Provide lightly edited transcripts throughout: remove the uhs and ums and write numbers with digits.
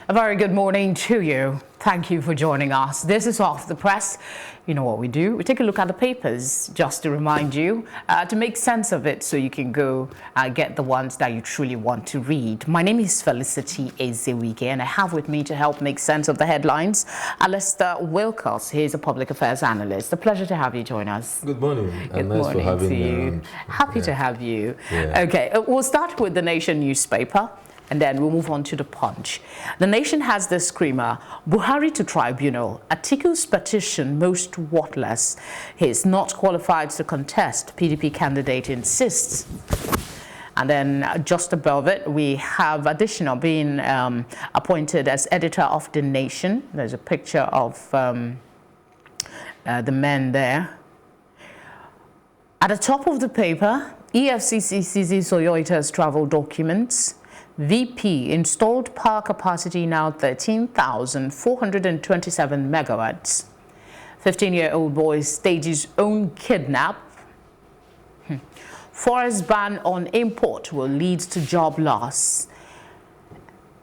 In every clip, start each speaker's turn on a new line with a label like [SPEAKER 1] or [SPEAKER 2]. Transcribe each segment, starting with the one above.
[SPEAKER 1] A very good morning to you. Thank you for joining us. This is Off the Press. You know what we do? We take a look at the papers just to remind you to make sense of it so you can go get the ones that you truly want to read. My name is Felicity Ezewuike and I have with me to help make sense of the headlines Alester Wilcox. He's a public affairs analyst. A pleasure to have you join us.
[SPEAKER 2] Good morning.
[SPEAKER 1] Good
[SPEAKER 2] nice
[SPEAKER 1] morning
[SPEAKER 2] for having
[SPEAKER 1] to you.
[SPEAKER 2] you.
[SPEAKER 1] Happy to have you.
[SPEAKER 2] Yeah.
[SPEAKER 1] Okay, we'll start with the Nation newspaper. And then we'll move on to the Punch. The Nation has the screamer, Buhari to tribunal, Atiku's petition most worthless. He is not qualified to contest, PDP candidate insists. And then just above it, we have additional being appointed as editor of the Nation. There's a picture of the men there. At the top of the paper, EFCC seizes Toyota's travel documents. VP installed power capacity now 13,427 megawatts. 15-year-old boy stages own kidnap. Forest ban on import will lead to job loss.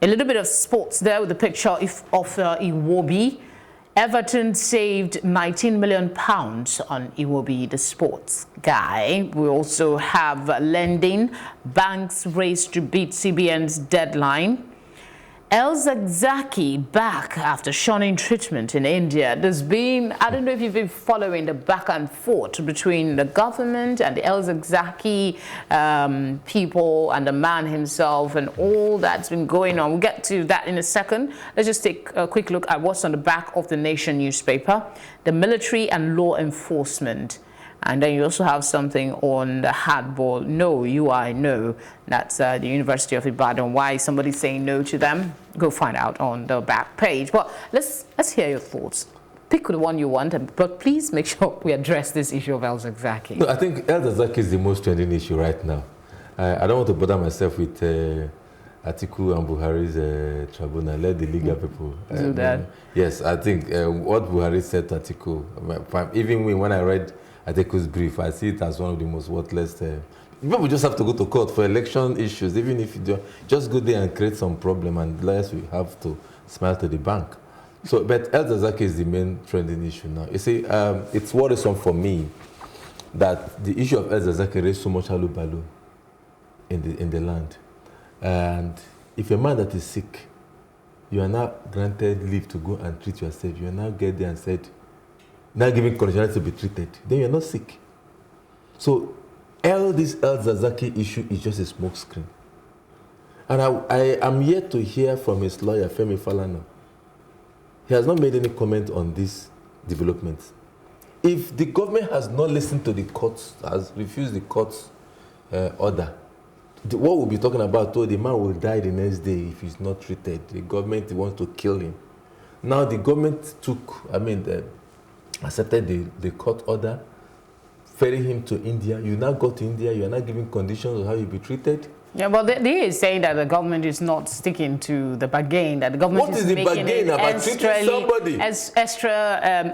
[SPEAKER 1] A little bit of sports there with the picture of Iwobi. Everton saved £19 million on Iwobi, the sports guy. We also have lending. Banks race to beat CBN's deadline. El-Zakzaky back after shunning treatment in India. There's been, I don't know if you've been following the back and forth between the government and the El-Zakzaky people and the man himself and all that's been going on. We'll get to that in a second. Let's just take a quick look at what's on the back of the Nation newspaper. The military and law enforcement. And then you also have something on the hardball. No, UI, no. That's the University of Ibadan. Why is somebody saying no to them? Go find out on the back page. Well, let's hear your thoughts. Pick the one you want, but please make sure we address this issue of El-Zakzaky.
[SPEAKER 2] No, I think El-Zakzaky is the most trending issue right now. I don't want to bother myself with Atiku and Buhari's tribunal. Let the legal people
[SPEAKER 1] do that.
[SPEAKER 2] Yes, I think what Buhari said to Atiku, even when I read Atiku's brief, I see it as one of the most worthless. People just have to go to court for election issues, even if you do, just go there and create some problem, and lawyers will have to smile to the bank. So, but El-Zakzaky is the main trending issue now. You see, it's worrisome for me that the issue of El-Zakzaky raised so much halubalu in the land. And if a man that is sick, you are now granted leave to go and treat yourself, you are now get there and said, now giving conditionality to be treated, then you're not sick. So this El-Zakzaky issue is just a smoke screen. And I am yet to hear from his lawyer, Femi Falana. He has not made any comment on this development. If the government has not listened to the courts, has refused the court's order, what we'll be talking about, the man will die the next day if he's not treated. The government wants to kill him. Now the government accepted the court order, ferry him to India. You now go to India, you are not giving conditions of how you'll be treated. Yeah,
[SPEAKER 1] but they is saying that the government is not sticking to the bargain, that the government
[SPEAKER 2] is making it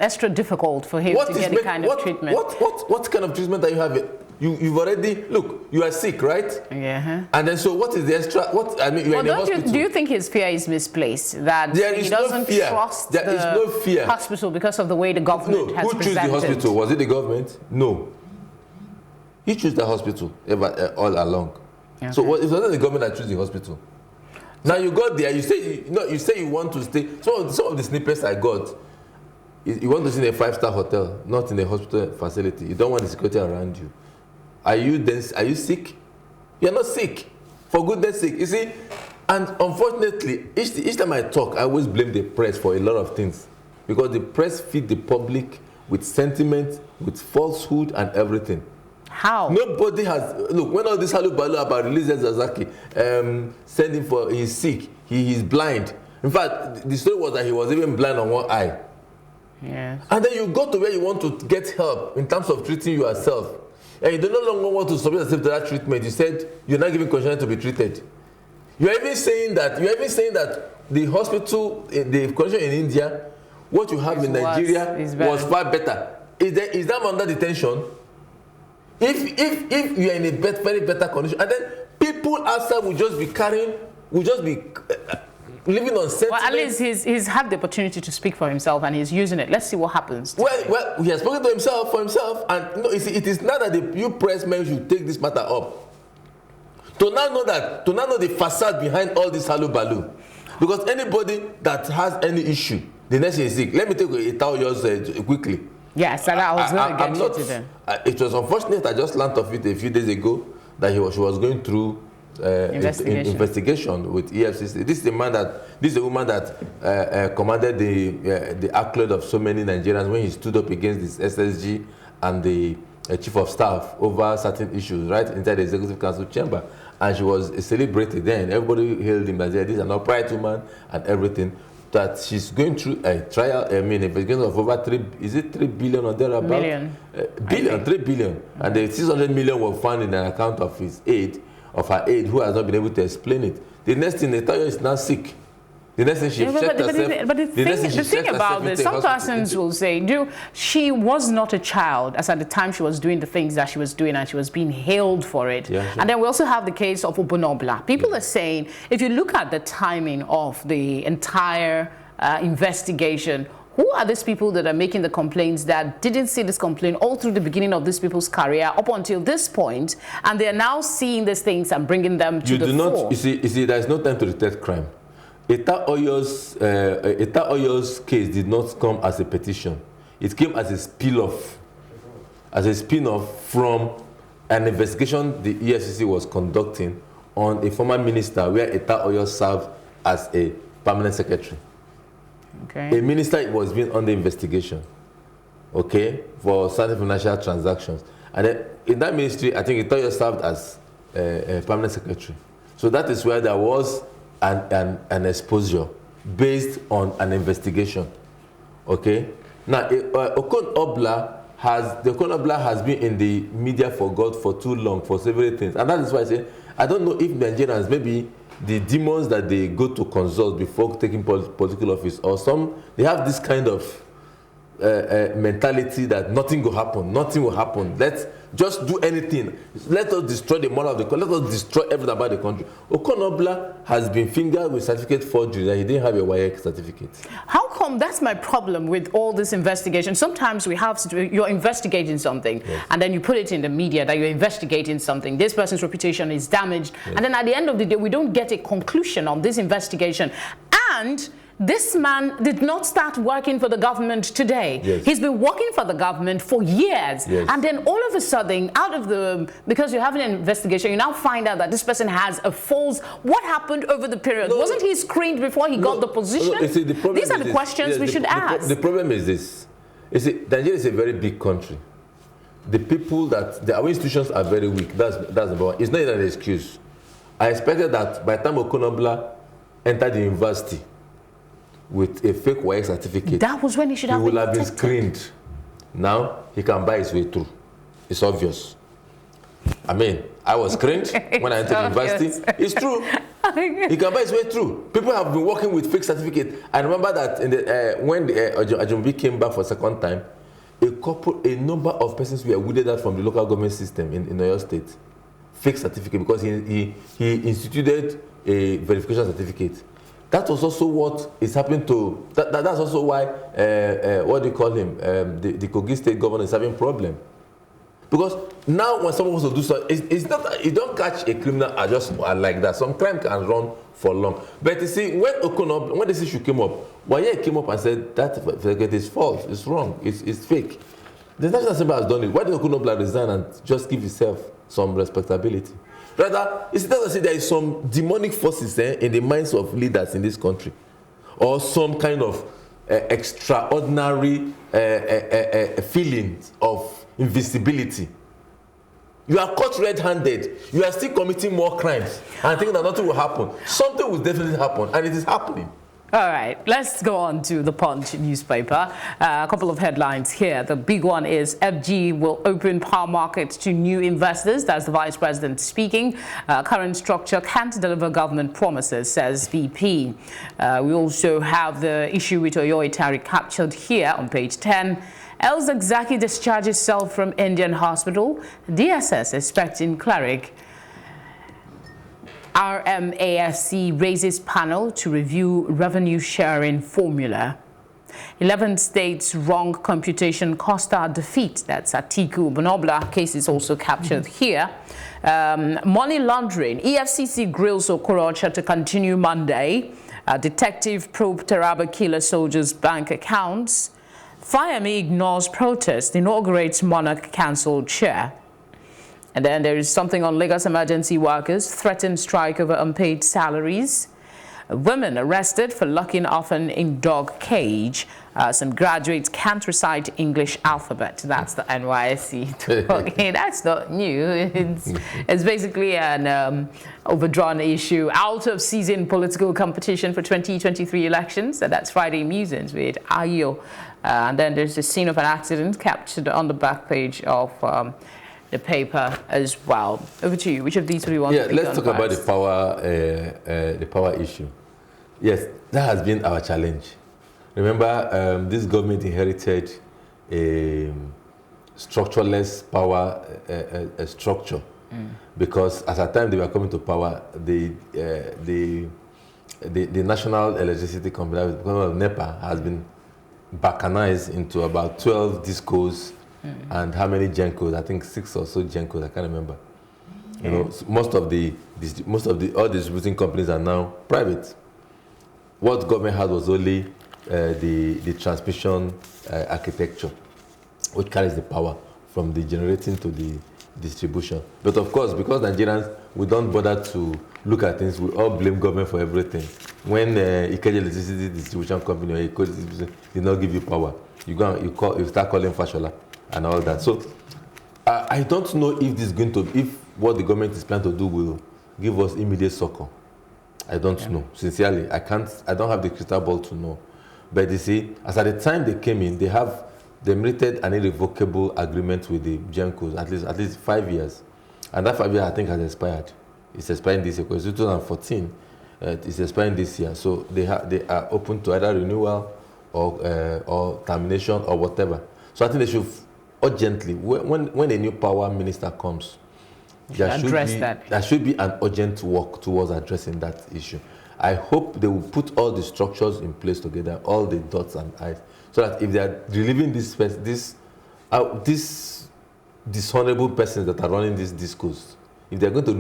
[SPEAKER 1] extra difficult for him to get the kind of treatment.
[SPEAKER 2] What kind of treatment are you having? You've already, look, you are sick, right?
[SPEAKER 1] Yeah.
[SPEAKER 2] And then so what is the extra, you're in the hospital.
[SPEAKER 1] Do you think his fear is misplaced? That he doesn't trust the hospital because of the way the government has presented?
[SPEAKER 2] Who chose the hospital? Was it the government? No. He chose the hospital all along. Okay. So it's not the government that chose the hospital. Now you got there, you say you want to stay. Some of the snippets I got, you want to stay in a 5-star hotel, not in a hospital facility. You don't want the security around you. Are you sick? You're not sick. For goodness sake. You see, and unfortunately, each time I talk, I always blame the press for a lot of things. Because the press feed the public with sentiment, with falsehood and everything.
[SPEAKER 1] How?
[SPEAKER 2] Nobody has, look, when all this halubalu about releasing El-Zakzaky, sending for, he's sick, he is blind. In fact, the story was that he was even blind on one eye.
[SPEAKER 1] Yes.
[SPEAKER 2] And then you go to where you want to get help in terms of treating yourself. And you no longer want to submit yourself to that treatment. You said you're not giving consent to be treated. You're even saying that the hospital, the condition in India, what you have in Nigeria was far better. Is that under detention? If you are in a very better condition, and then people outside will just be living on sentiment.
[SPEAKER 1] Well, at least he's had the opportunity to speak for himself and he's using it. Let's see what happens.
[SPEAKER 2] Well, he has spoken to himself for himself, and no, you see, it is not that you press men should take this matter up. To now know the facade behind all this halubalu, because anybody that has any issue, the next thing is sick. Let me take a towel yours quickly.
[SPEAKER 1] Yes, and I was going to get you to them.
[SPEAKER 2] It was unfortunate. I just learned of it a few days ago that she was going through investigation with EFCC. This is a woman that commanded the accolade of so many Nigerians when he stood up against this SSG and the chief of staff over certain issues, right, inside the executive council chamber. And she was celebrated then. Everybody hailed him as this is an upright woman and everything. That she's going through a trial, investigation of over 3 billion or thereabout?
[SPEAKER 1] Million.
[SPEAKER 2] 3 billion. And the 600 million were found in an account of her aide, who has not been able to explain it. The next thing, they tell you is now sick. The next thing she checked herself.
[SPEAKER 1] But the thing about this, some persons will say, she was not a child as at the time she was doing the things that she was doing and she was being hailed for it. Yeah, sure. And then we also have the case of Obonobla. People are saying, if you look at the timing of the entire investigation, who are these people that are making the complaints that didn't see this complaint all through the beginning of these people's career up until this point, and they're now seeing these things and bringing them to the fore?
[SPEAKER 2] You see, there is no time to detect crime. Eta Oyo's case did not come as a petition. It came as a spin-off from an investigation the EFCC was conducting on a former minister where Eta Oyo served as a permanent secretary.
[SPEAKER 1] Okay.
[SPEAKER 2] A minister was being under investigation, okay, for certain financial transactions. And then in that ministry, I think Eta Oyo served as a permanent secretary. So that is where there was an exposure based on an investigation. Okay? Now, Okon Obla has been in the media for God for too long, for several things. And that is why I say, I don't know if Nigerians, maybe the demons that they go to consult before taking political office, or some, they have this kind of mentality that nothing will happen. Let's just do anything. Let us destroy the moral of the country. Let us destroy everything about the country. Okon Obla has been fingered with certificate forgery that he didn't have a WAEC certificate. How
[SPEAKER 1] come? That's my problem with all this investigation. Sometimes you're investigating something, yes, and then you put it in the media that you're investigating something. This person's reputation is damaged, yes, and then at the end of the day, we don't get a conclusion on this investigation. And this man did not start working for the government today. Yes. He's been working for the government for years. Yes. And then all of a sudden, because you're having an investigation, you now find out that this person has a false. What happened over the period? Wasn't he screened before he got the position? These are the questions we should ask.
[SPEAKER 2] The problem is this. Nigeria is a very big country. The people our institutions are very weak. That's number one. It's not an excuse. I expected that by the time Okon Obla entered the university with a fake WAEC certificate,
[SPEAKER 1] that was when he should have
[SPEAKER 2] been screened. Now he can buy his way through. It's obvious. I mean, I was screened when I entered university. It's true. He can buy his way through. People have been working with fake certificate. I remember that when Ajumbi came back for a second time, a number of persons were weeded out from the local government system in Oyo State. Fake certificate, because he instituted a verification certificate. That was also what is happening to. That's also why what do you call him? The Kogi State governor is having problem. Because now when someone wants to do something, it's not, you don't catch a criminal just like that. Some crime can run for long. But you see, when this issue came up, Waye came up and said that certificate is false, it's wrong, it's fake. The National Assembly has done it. Why did Okon Obla resign and just give himself some respectability? Rather, it's not as if there is some demonic forces in the minds of leaders in this country, or some kind of extraordinary feeling of invisibility. You are caught red-handed. You are still committing more crimes and thinking that nothing will happen. Something will definitely happen, and it is happening.
[SPEAKER 1] All right, let's go on to the Punch newspaper. A couple of headlines here. The big one is FG will open power markets to new investors. That's the Vice President speaking. Current structure can't deliver government promises, says VP. We also have the issue with Oyo Itari captured here on page 10. El-Zakzaky discharges self from Indian hospital. DSS expecting cleric. RMAFC raises panel to review revenue sharing formula. 11 states wrong computation Costa defeat. That's Atiku Abubakar case is also captured here. Money laundering. EFCC grills Okorocha to continue Monday. Detective probe Taraba killer soldiers' bank accounts. Fayemi ignores protest, inaugurates monarch cancelled chair. And then there is something on Lagos emergency workers, threatened strike over unpaid salaries. Women arrested for locking orphan in dog cage. Some graduates can't recite English alphabet. That's the NYSC talking. That's not new. It's basically an overdrawn issue. Out of season political competition for 2023 elections. So that's Friday Musings with Ayo. And then there's the scene of an accident captured on the back page of the paper as well. Over to you. Which of these do you want to pick on?
[SPEAKER 2] Let's talk about the power issue. Yes, that has been our challenge. Remember, this government inherited a structureless power structure because at the time they were coming to power, the National Electricity Company, because of NEPA, has been balkanized into about 12 discos and how many gencos? I think 6 or so gencos. I can't remember. You know, so most of all distributing companies are now private. What government had was only the transmission architecture, which carries the power from the generating to the distribution. But of course, because Nigerians, we don't bother to look at things, we all blame government for everything. When Ikeja Electricity Distribution Company or Ikeja Distribution did not give you power, you start calling Fashola and all that. So I don't know if this is going to, if what the government is planning to do will give us immediate succor. I don't know. Sincerely, I don't have the crystal ball to know. But you see, as at the time they came in, they merited an irrevocable agreement with the Gencos, at least 5 years. And that 5 years, I think, has expired. It's expiring this year, because 2014, it's expiring this year. So they are open to either renewal or termination or whatever. So I think they should urgently, when a new power minister comes, there should be an urgent work towards addressing that issue. I hope they will put all the structures in place together, all the dots and I's, so that if they are relieving these dishonorable persons that are running these discos, if they are going to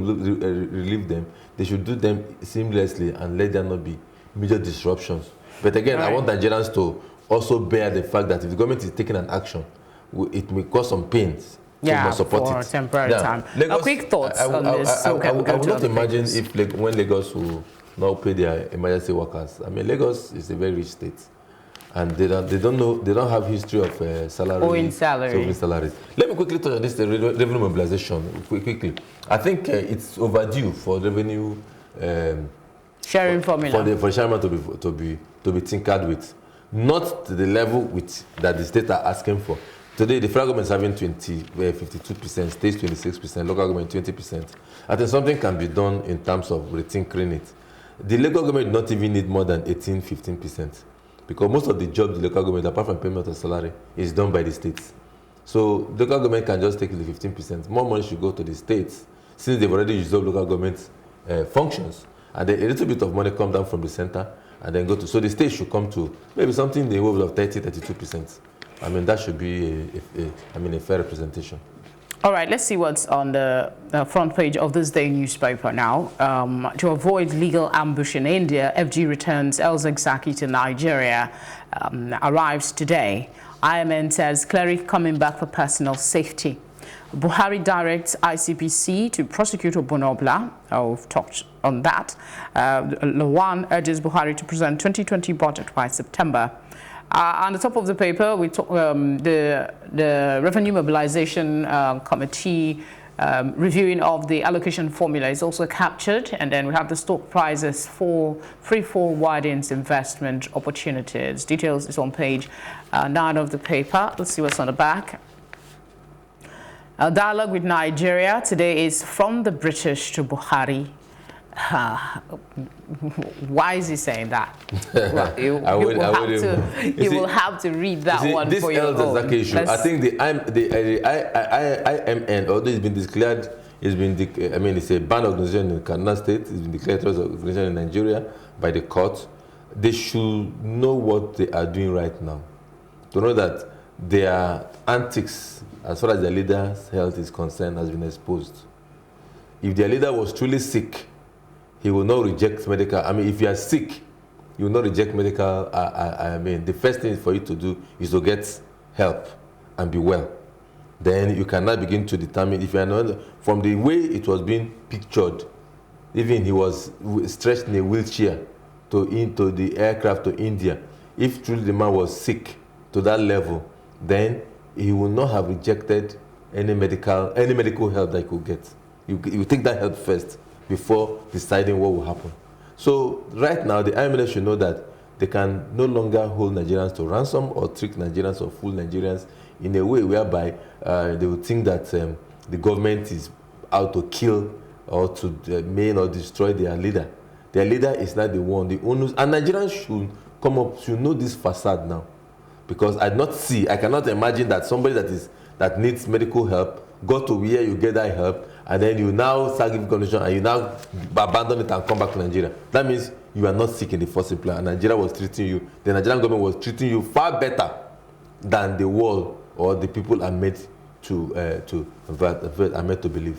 [SPEAKER 2] relieve them, they should do them seamlessly and let there not be major disruptions. But again, I want Nigerians to also bear the fact that if the government is taking an action, it may cause some pains.
[SPEAKER 1] For a temporary time. Lagos, quick thoughts on this.
[SPEAKER 2] I would not imagine if when Lagos will now pay their emergency workers. I mean, Lagos is a very rich state, and they don't have history of salaries. Let me quickly touch on this revenue mobilization quickly. I think it's overdue for revenue
[SPEAKER 1] sharing formula
[SPEAKER 2] for sharing to be tinkered with, not to the level that the states are asking for. Today, the federal government is having 52%, states 26%, local government 20%. I think something can be done in terms of retinkering it. The local government not even need more than 15%, because most of the jobs the local government, apart from payment of salary, is done by the states. So the local government can just take the 15%. More money should go to the states, since they've already used up local government functions. And then a little bit of money come down from the center and then go to, so the state should come to maybe something in the order of 32%. I mean, that should be a fair representation.
[SPEAKER 1] All right, let's see what's on the front page of this day newspaper now. To avoid legal ambush in India, FG returns El-Zakzaky to Nigeria, arrives today. IMN says cleric coming back for personal safety. Buhari directs ICPC to prosecute Obonobla. We've talked on that. Lawan urges Buhari to present 2020 budget by September. On the top of the paper, we talk, the Revenue Mobilization Committee reviewing of the allocation formula is also captured, and then we have the stock prices for free-fall widens investment opportunities. Details is on page 9 of the paper. Let's see what's on the back. Our dialogue with Nigeria today is from the British to Buhari. Why is he saying that? Well, you will have to read that one for your own.
[SPEAKER 2] This El-Zakzaky issue, I think the IMN, although it's been declared It's been, it's a banned organization in Kaduna State. It's been declared as an organization in Nigeria by the court. They should know what they are doing right now. To know that their antics, as far as their leader's health is concerned, has been exposed. If their leader was truly sick, he will not reject medical. If you are sick, you will not reject medical. The first thing for you to do is to get help and be well. Then you cannot begin to determine if you are not, from the way it was being pictured, even he was stretched in a wheelchair into the aircraft to India. If truly the man was sick to that level, then he would not have rejected any medical help that he could get. You take that help first before deciding what will happen. So right now, the IMF should know that they can no longer hold Nigerians to ransom or trick Nigerians or fool Nigerians in a way whereby they would think that the government is out to kill or to maim or destroy their leader. Their leader is not the one, the owners, and Nigerians should know this facade now. Because I cannot imagine that somebody that needs medical help, go to where you get that help, and then you now start giving condition and you now abandon it and come back to Nigeria. That means you are not sick in the first place, and Nigeria was treating you, the Nigerian government was treating you far better than the world or the people are made to believe.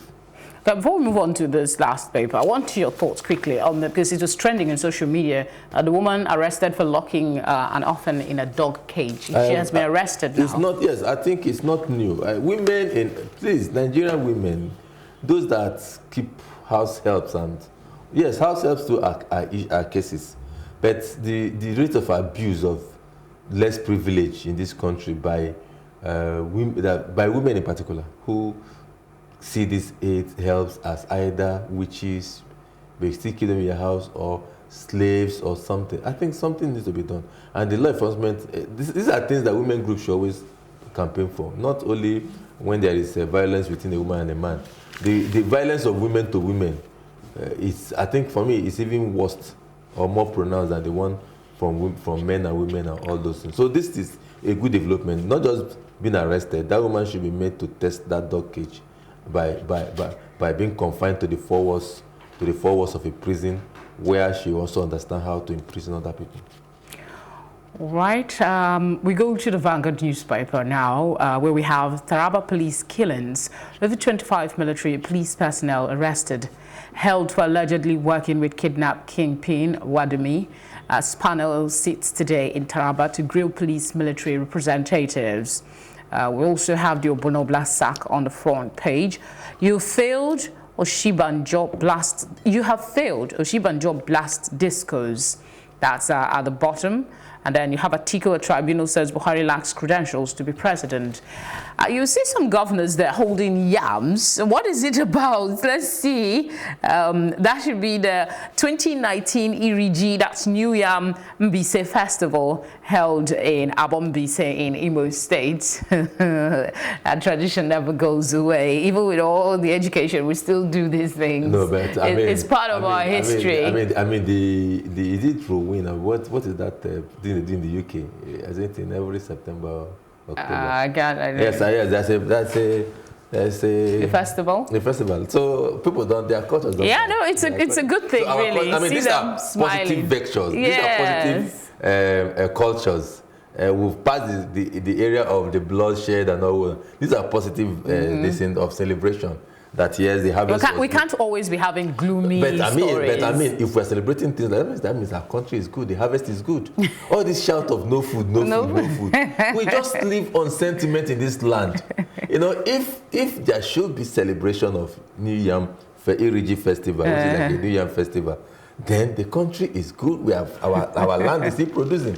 [SPEAKER 1] Okay, before we move on to this last paper, I want your thoughts quickly on the, because it was trending in social media. The woman arrested for locking an orphan in a dog cage. She has been arrested now.
[SPEAKER 2] It's not, yes, I think it's not new. Nigerian women, those that keep house helps, and yes, house helps too are cases. But the rate of abuse of less privilege in this country by women in particular, who see these aid helps as either witches, they still kill them in your house, or slaves or something. I think something needs to be done. And the law enforcement, these are things that women groups should always campaign for. Not only when there is violence between a woman and a man. The violence of women to women, I think for me, it's even worse or more pronounced than the one from men and women and all those things. So this is a good development. Not just being arrested, that woman should be made to test that dog cage by being confined to the four walls of a prison, where she also understands how to imprison other people.
[SPEAKER 1] Right. We go to the Vanguard newspaper now, where we have Taraba police killings. Over 25 military police personnel arrested, held for allegedly working with kidnapped kingpin Wadumi. As panel sits today in Taraba to grill police military representatives. We also have the Obonobla sack on the front page. You have failed Oshibanjo blast discos. That's at the bottom. And then you have Atiku, a tribunal says Buhari lacks credentials to be president. You see some governors there holding yams. What is it about? Let's see. That should be the 2019 Iriji, that's New Yam Mbise Festival, held in Abombise in Imo State. And tradition never goes away. Even with all the education, we still do these things. No, but it's part of our history.
[SPEAKER 2] Is it true? What is that thing they do in the UK? I think in every September, October. Yes, that's a
[SPEAKER 1] festival.
[SPEAKER 2] The festival. So people don't, their cultures don't.
[SPEAKER 1] Yeah, no, it's a good thing, so really.
[SPEAKER 2] These are positive vectors.
[SPEAKER 1] Yes.
[SPEAKER 2] These are positive cultures. We've passed the area of the bloodshed and all. These are positive lessons of celebration. That yes, they have.
[SPEAKER 1] We can't always be having gloomy stories.
[SPEAKER 2] But if we're celebrating things like that means our country is good, the harvest is good. All this shout of no food. We just live on sentiment in this land. If there should be celebration of New Yam Iriji Festival, which is like a New Yam Festival, then the country is good. We have our land is still producing.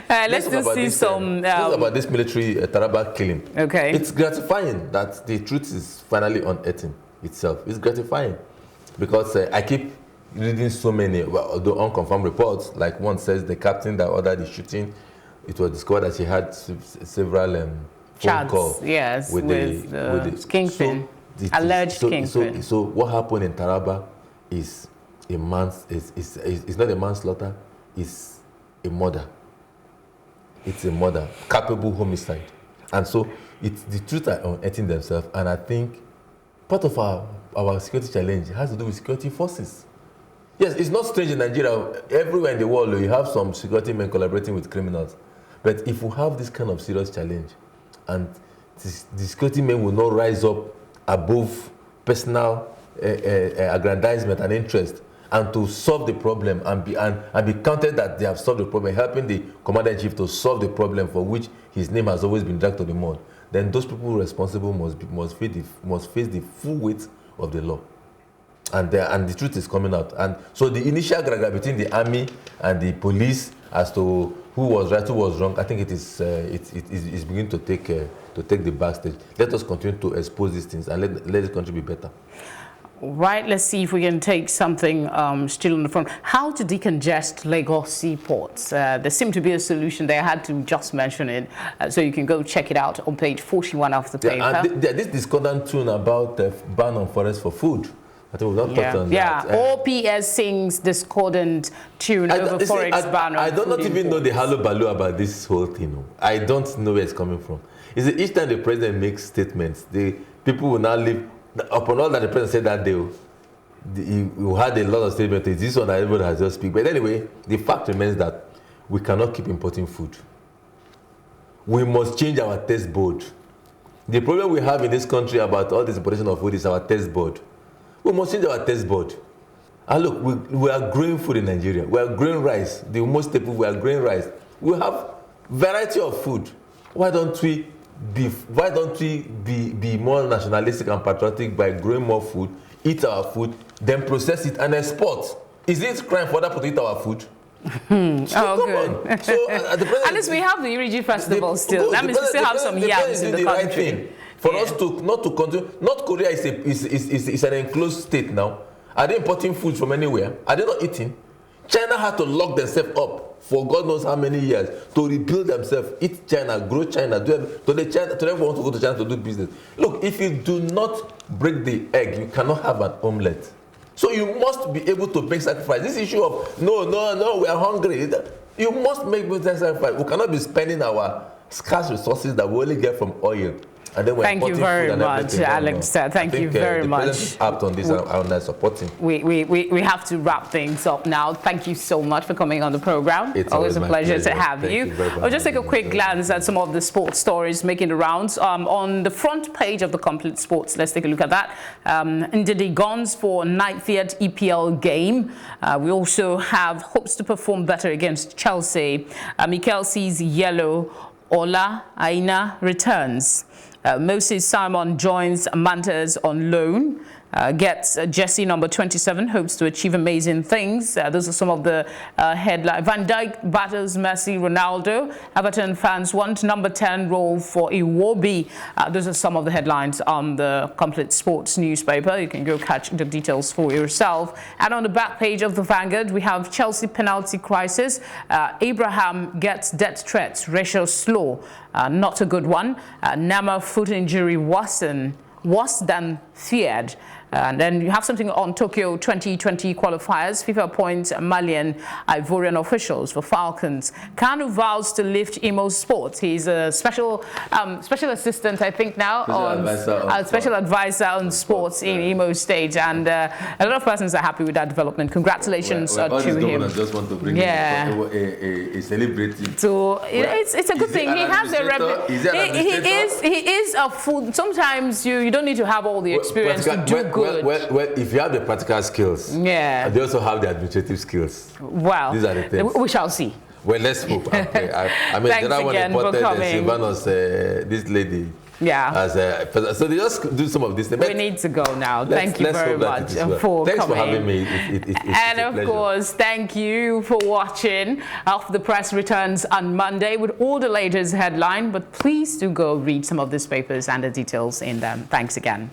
[SPEAKER 1] Let's just see some.
[SPEAKER 2] Talk about this military Taraba killing.
[SPEAKER 1] Okay.
[SPEAKER 2] It's gratifying that the truth is finally unearthing itself. It's gratifying because I keep reading so many, although unconfirmed reports. Like one says the captain that ordered the shooting, it was discovered that she had several phone calls.
[SPEAKER 1] Yes, with the kingpin, alleged kingpin.
[SPEAKER 2] So what happened in Taraba is it's not a manslaughter, it's a murder. It's a murder, culpable homicide. And so the truth are unearthing themselves, and I think part of our security challenge has to do with security forces. Yes, it's not strange in Nigeria. Everywhere in the world, you have some security men collaborating with criminals. But if we have this kind of serious challenge, and the security men will not rise up above personal aggrandizement and interest, and to solve the problem and be counted that they have solved the problem, helping the commander-in-chief to solve the problem for which his name has always been dragged to the mud, then those people responsible must face the full weight of the law. And the truth is coming out. And so the initial gragra between the army and the police as to who was right, who was wrong, I think it is beginning to take the backstage. Let us continue to expose these things and let the country be better.
[SPEAKER 1] Right, let's see if we can take something still on the front. How to decongest Lagos seaports. There seemed to be a solution there. I had to just mention it. So you can go check it out on page 41 of the paper.
[SPEAKER 2] And this discordant tune about ban on forest for food. I think we've not touched on that.
[SPEAKER 1] OPS sings discordant tune over forex ban.
[SPEAKER 2] I do not even know the hallo-baloo about this whole thing. I don't know where it's coming from. Is it each time the president makes statements, the people will now live upon all that the president said that day. You had a lot of statements. It's this one that everybody has just speak. But anyway, the fact remains that we cannot keep importing food. We must change our taste board. The problem we have in this country about all this importation of food is our taste board. We must change our taste board. And look, we are growing food in Nigeria. We are growing rice. The most staple, we are growing rice. We have variety of food. Why don't we be more nationalistic and patriotic by growing more food, eat our food, then process it and export? Is it crime for other people to eat our food? So good. So at least
[SPEAKER 1] we have the Iriji Festival still. That means we still have some yams in the country.
[SPEAKER 2] Right for us to not to continue. North Korea is an enclosed state now. Are they importing food from anywhere? Are they not eating? China had to lock themselves up for God knows how many years to rebuild themselves, eat China, grow China, to them want to go to China to do business. Look, if you do not break the egg, you cannot have an omelette. So you must be able to make sacrifice. This issue of no, we are hungry. You must make sacrifice. We cannot be spending our scarce resources that we only get from oil. And then
[SPEAKER 1] thank you very much, Alester. Thank you very much.
[SPEAKER 2] Apt on this, and supporting.
[SPEAKER 1] We have to wrap things up now. Thank you so much for coming on the program.
[SPEAKER 2] It's
[SPEAKER 1] always a pleasure to have you. I'll just take a quick glance at some of the sports stories making the rounds. On the front page of the Complete Sports, let's take a look at that. Ndidi guns for 90th EPL game. We also have hopes to perform better against Chelsea. Mikel sees yellow. Ola Aina returns. Moses Simon joins Mantas on loan. Gets Jesse number 27, hopes to achieve amazing things. Those are some of the headlines. Van Dijk battles Messi, Ronaldo. Everton fans want number 10 role for Iwobi. Those are some of the headlines on the Complete Sports newspaper. You can go catch the details for yourself. And on the back page of the Vanguard, we have Chelsea penalty crisis. Abraham gets death threats. Ratio slow. Not a good one. Nama foot injury worse than feared. And then you have something on Tokyo 2020 qualifiers. FIFA appoints Malian Ivorian officials for Falcons. Kanu vows to lift Imo Sports. He's a special assistant, I think now, special advisor on sports in Imo State. And a lot of persons are happy with that development. Congratulations to him.
[SPEAKER 2] Just want to bring a celebrity.
[SPEAKER 1] So it's a good thing. He has a he is a food. Sometimes you don't need to have all the experience to do good.
[SPEAKER 2] Well, if you have the practical skills, they also have the administrative skills.
[SPEAKER 1] Well,
[SPEAKER 2] these are the things.
[SPEAKER 1] We shall see.
[SPEAKER 2] Well, let's hope. Okay. I mean,
[SPEAKER 1] Thanks
[SPEAKER 2] the other one reported Silvanos, this lady.
[SPEAKER 1] Yeah.
[SPEAKER 2] So they just do some of this.
[SPEAKER 1] We need to go now. Thank you very much for
[SPEAKER 2] Thanks
[SPEAKER 1] coming.
[SPEAKER 2] for having me.
[SPEAKER 1] And of course, thank you for watching. Off the Press returns on Monday with all the latest headline. But please do go read some of these papers and the details in them. Thanks again.